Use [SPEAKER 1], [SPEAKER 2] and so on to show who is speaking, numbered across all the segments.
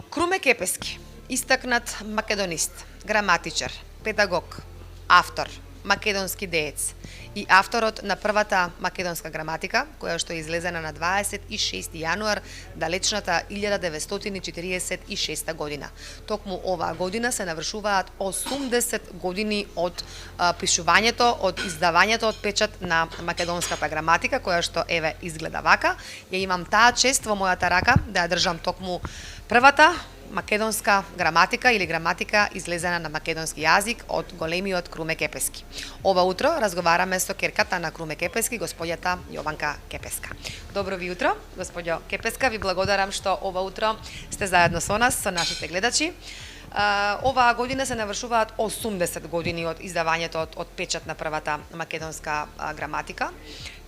[SPEAKER 1] Круме Кепески, истакнат македонист, граматичар, педагог, автор, македонски деец и авторот на првата македонска граматика, која што е излезена на 26 јануар далечната 1946 година. Токму оваа година се навршуваат 80 години од пишувањето, од издавањето од печат на македонската граматика, која што еве изгледа вака. Ја имам таа чест во мојата рака да ја држам токму првата македонска граматика или граматика излезена на македонски јазик од големиот Круме Кепески. Ова утро разговараме со керката на Круме Кепески, господјата Јованка Кепеска. Добро ви утро, господјо Кепеска, ви благодарам што ова утро сте заедно со нас, со нашите гледачи. Оваа година се навршуваат 80 години од издавањето од печат на првата македонска граматика.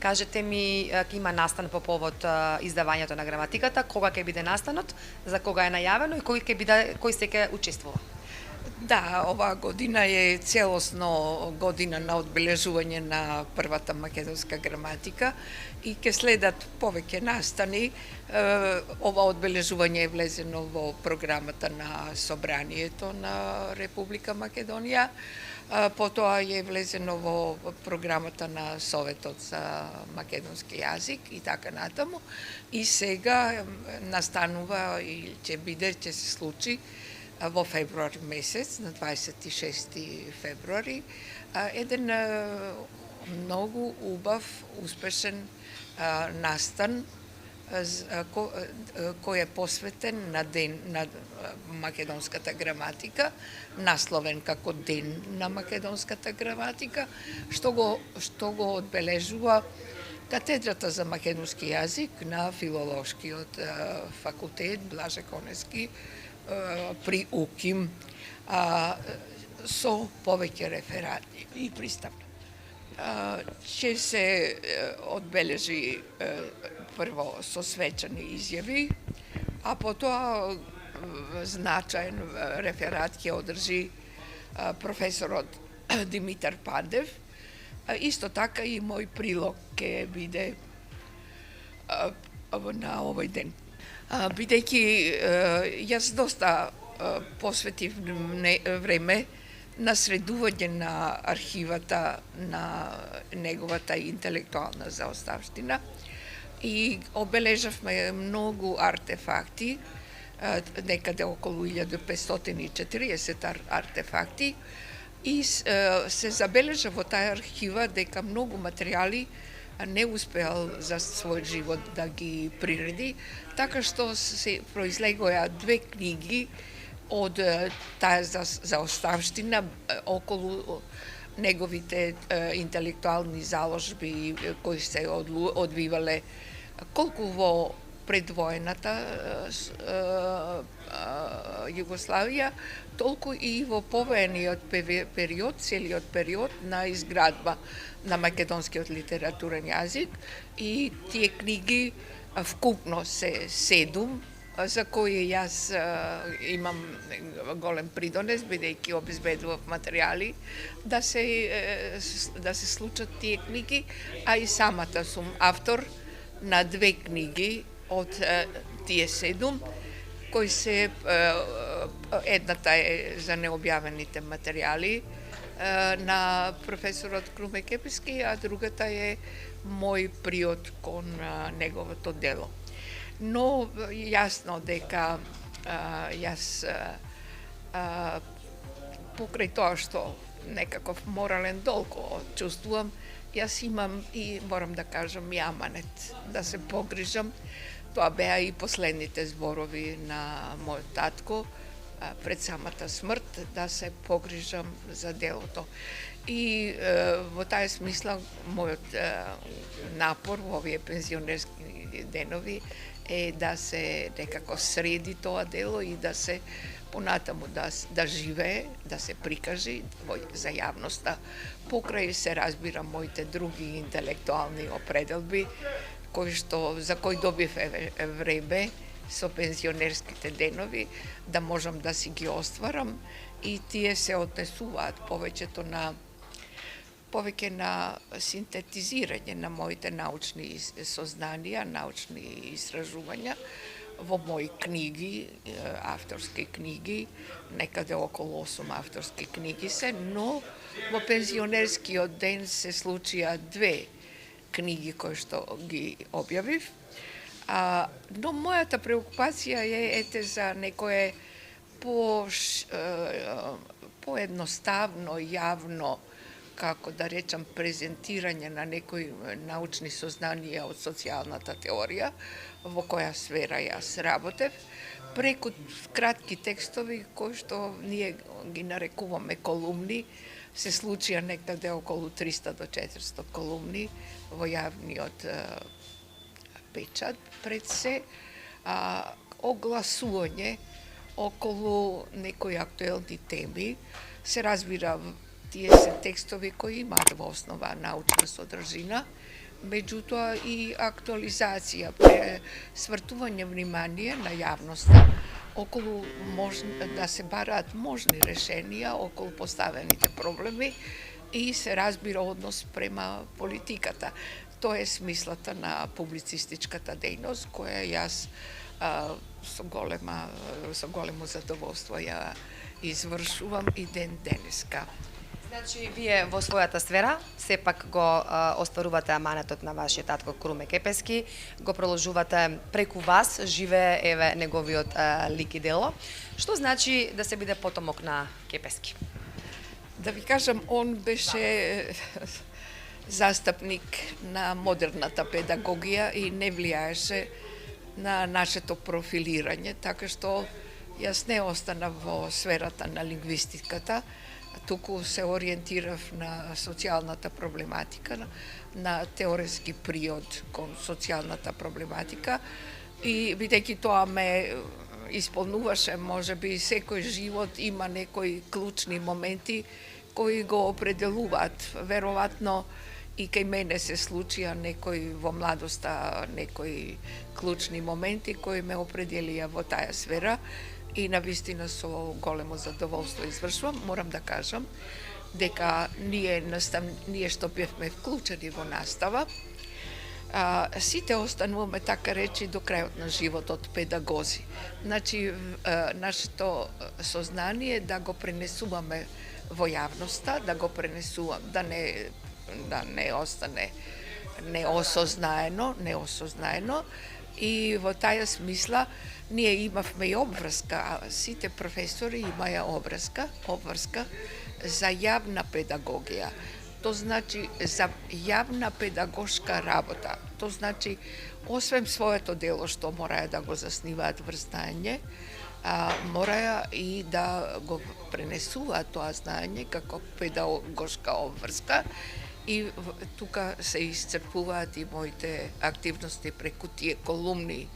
[SPEAKER 1] Кажете ми, ќе има настан по повод издавањето на граматиката, кога ќе биде настанот, за кога е најавено и кој се ќе учествува?
[SPEAKER 2] Да, оваа година е целосно година на одбележување на првата македонска граматика и ќе следат повеќе настани. Ова одбележување е влезено во програмата на Собранието на Република Македонија. Потоа е влезено во програмата на Советот за македонски јазик и така натаму. И сега настанува и ќе се случи во февруари месец, на 26 февруари, еден многу убав, успешен настан кој е посветен на ден на македонската граматика, насловен како Ден на македонската граматика, што го одбележува Катедрата за македонски јазик на Филолошкиот факултет Блаже Конески при УКИМ со повеќе реферати и приставни. Ќе се одбележи прво со свечани изјави, а потоа значаен реферат ќе одржи професорот Димитар Пандев. Исто така и мој прилог ќе биде на овој ден. Бидејќи јас доста посветив време на средување на архивата на неговата интелектуална заоставштина и обележавме многу артефакти, некаде околу 1540 артефакти, и се забележа во таа архива дека многу материјали не успеал за свој живот да ги приреди, така што се произлегоа 2 книги од таа заоставштина околу неговите интелектуални заложби кои се одвивале колку во предвоената Југославија, толку и во повоениот период, целиот период на изградба на македонскиот литературен јазик, и тие книги вкупно се 7, за кои јас имам голем придонес, бидејќи обезбедував материјали да се случат тие книги, а и самата сум автор на 2 книги од тие 7, кои се едната е за необјавените материјали на професорот Круме Кепески, а другата е мој приод кон неговото дело. Но јасно дека јас покрај тоа што некаков морален долг чувствувам, јас имам и морам да кажам и аманет да се погрижам. Тоа беа и последните зборови на мојот татко пред самата смрт, да се погрижам за делото. И во таа смисла мојот напор во овие пензионерски денови е да се некако среди тоа дело и да се понатаму да живее, да се прикажи за јавноста. Покрај се разбира моите други интелектуални определби, за кои добив време со пензионерските денови, да можам да си ги остварам, и тие се однесуваат повеќе на синтетизирање на моите научни сознанија, научни истражувања во мои книги, авторски книги, некаде околу 8 авторски книги се, но во пензионерскиот ден се случија 2 книги кои што ги објавив. Но мојата преокупација е за некое поедноставно, јавно, како да речам, презентирање на некои научни сознанија од социјалната теорија, во која сфера јас работев, преку кратки текстови кои што ние ги нарекуваме колумни, се случија некаде околу 300 до 400 колумни во јавниот печат пред се, огласување околу некои актуелни теми. Се разбира, тие се текстови кои имаат во основа научна содржина, меѓутоа и актуализација, свртување внимание на јавноста околу да се бараат можни решенија околу поставените проблеми и се разбира однос према политиката. Тоа е смислата на публицистичката дејност која јас со големо задоволство ја извршувам и ден денеска.
[SPEAKER 1] Значи, вие во својата сфера сепак го остварувате аманетот на вашиот татко Круме Кепески, го проложувате преку вас, живее еве неговиот лик и дело. Што значи да се биде потомок на Кепески?
[SPEAKER 2] Да ви кажам, он беше застапник на модерната педагогија и не влијаеше на нашето профилирање, така што јас не останав во сферата на лингвистиката, туку се ориентирав на социјалната проблематика, на теоретски приод кон социјалната проблематика и бидејќи тоа ме исполнуваше, можеби секој живот има некои клучни моменти кои го определуваат. Веројатно и кај мене се случија некои во младоста, некои клучни моменти кои ме определија во таа сфера и навистина со големо задоволство извршувам. Морам да кажам дека ние што бевме вклучени во настава, сите остануваме, така речи, до крајот на животот педагози. Значи, нашето сознание да го пренесуваме во јавноста, да го пренесувам, да не остане неосознаено, и во таја смисла ние имавме и обврска, сите професори имаја обврска за јавна педагогија. То значи за јавна педагошка работа. То значи освен своето дело што мораја да го засниваат врз знаење, мораја и да го пренесуваат тоа знаење како педагошка обврска. И тука се исцрпуваат и моите активности преку тие колумни,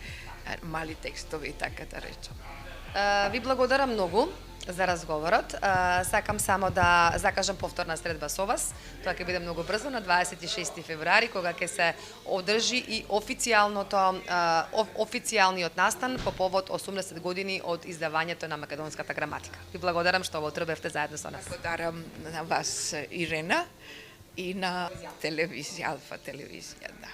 [SPEAKER 2] мали текстови, така да речам.
[SPEAKER 1] Ви благодарам многу за разговорот. Сакам само да закажам повторна средба со вас. Тоа ќе биде многу брзо на 26 февруари, кога ќе се одржи и официјалниот настан по повод 80 години од издавањето на македонската граматика. Ви благодарам што во утро бевте заедно со нас.
[SPEAKER 2] Благодарам на вас, Ирена, и на телевизија, Алфа телевизија, да.